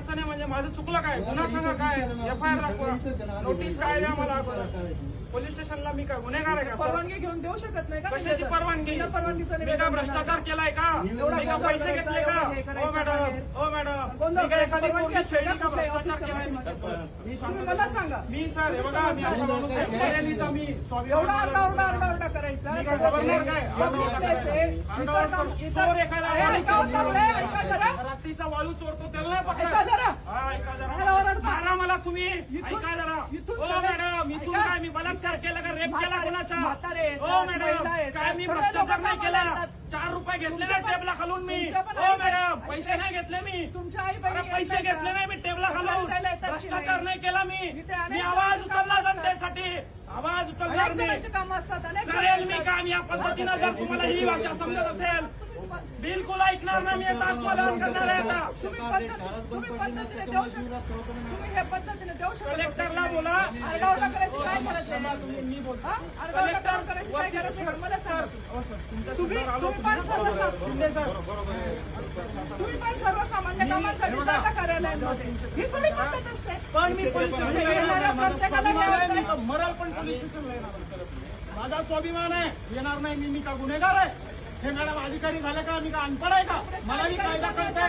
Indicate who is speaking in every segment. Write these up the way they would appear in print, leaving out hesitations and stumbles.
Speaker 1: अडचण आहे म्हणजे माझं चुकलं काय, गुन्हा सांगा काय, FIR दाखवा, नोटीस काय द्या मला अगोदर. पोलीस स्टेशनला मी काय गुन्हेगार आहे का?
Speaker 2: परवानगी घेऊन देऊ शकत नाही का?
Speaker 1: कशाची परवानगी? मी काय भ्रष्टाचार केलाय का? मी का पैसे घेतले का? हो मॅडम, हो मॅडम, मी काय एखादी पोरगी छेडली का? भ्रष्टाचार केलाय मी
Speaker 2: तुम्ही मला सांगा.
Speaker 1: मी सर हे बघा मी असा माणूस आहे, बोलेल तर मी
Speaker 2: एवढा आरडाओरडा करायचा.
Speaker 1: मी काय गव्हर्नर काय? चोर एखादा रात्रीचा वाळू चोरतो त्याला नाही पकडा. हा ऐका जरा, मारा मला तुम्ही, ऐका जरा. हो मॅडम, इथून काय मी बलात्कार केला का, रेप केला कोणाचा? हो मॅडम, काय मी भ्रष्टाचार नाही केला. 4 रुपये घेतले ना टेबला खालून मी. हो मॅडम, पैसे नाही घेतले मी.
Speaker 2: तुमच्या आई
Speaker 1: अरे पैसे घेतले नाही मी टेबला खालून. भ्रष्टाचार नाही केला मी आवाज उचलला जनतेसाठी, आवाज उचलणार मी.
Speaker 2: काम असतात
Speaker 1: करेल मी काम या पद्धतीनं. जर तुम्हाला ही भाषा समजत असेल बिलकुल ऐकणार ना मी. आता आत्मदहन करणार आहे आता.
Speaker 2: तुम्ही पद्धतीने देऊ शकता. तुम्ही हे पद्धतीने देऊ शकता.
Speaker 1: कलेक्टरला बोला.
Speaker 2: आरडाओरडा करायची काय गरज आहे?
Speaker 1: मी बोलतो.
Speaker 2: आरडाओरडा करायची काय गरज आहे? मला सांगा. तुम्ही पण सर्वसामान्य कामांसाठी जाता कार्यालयांमध्ये. ही तुम्ही पद्धत असते.
Speaker 1: पण मी पोलीस स्टेशनला
Speaker 2: येणाऱ्या प्रत्येकाला
Speaker 1: मरल पण पोलीस स्टेशनला येणार. माझा स्वाभिमान आहे, येणार नाही मी का गुन्हेगार आहे? हे मॅडम अधिकारी झाले का? मी का अनपड आहे का? मला मी कायदा कळतोय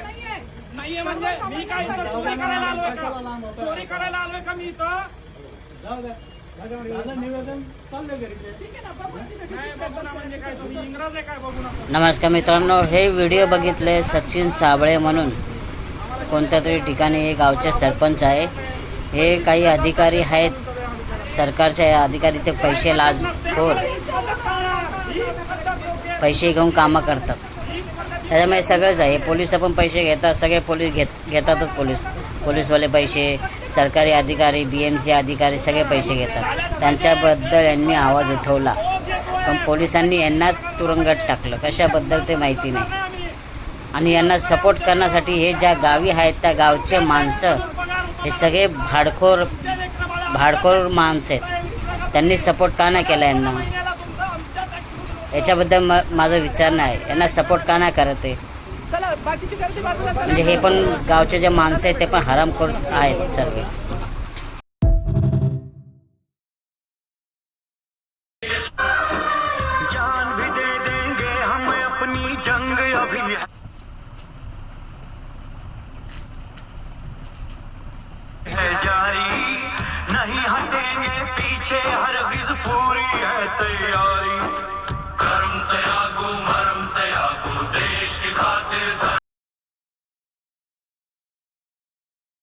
Speaker 1: नाहीये म्हणजे मी काय इथं चोरी करायला आलोय का? चोरी करायला आलोय का मी इथं? निवेदन चाललंय घरी. नाही बघू ना म्हणजे काय, तुम्ही इंग्रज आहे काय? बघू ना.
Speaker 3: नमस्कार मित्रांनो, हे व्हिडिओ बघितले सचिन साबळे म्हणून कोणत्या तरी ठिकाणी हे गावचे सरपंच आहे. हे काही अधिकारी आहेत सरकारचे अधिकारी, ते पैसे लाचखोर पैसे घेऊन कामं करतात. त्याच्यामुळे सगळंच आहे. पोलिस पण पैसे घेतात, सगळे पोलीस घेतातच. पोलीसवाले पैसे, सरकारी अधिकारी, BMC अधिकारी सगळे पैसे घेतात. त्यांच्याबद्दल यांनी आवाज उठवला पण पोलिसांनी यांना तुरुंगात टाकलं. कशाबद्दल ते माहिती नाही. आणि यांना सपोर्ट करण्यासाठी हे ज्या गावी आहेत त्या गावचे माणसं हे सगळे भाडखोर माणसं आहेत. त्यांनी सपोर्ट का नाही केला यांना? याच्याबद्दल माझा विचार नाही. यांना सपोर्ट का नाही करत आहे? म्हणजे हे पण गावचे जे माणसं आहेत ते पण हरामखोर आहेत सर्व.
Speaker 4: जान भी दे देंगे हम अपनी जंग अभी है जारी, नहीं हटेंगे पीछे, हरगिज़ पूरी है तैयारी.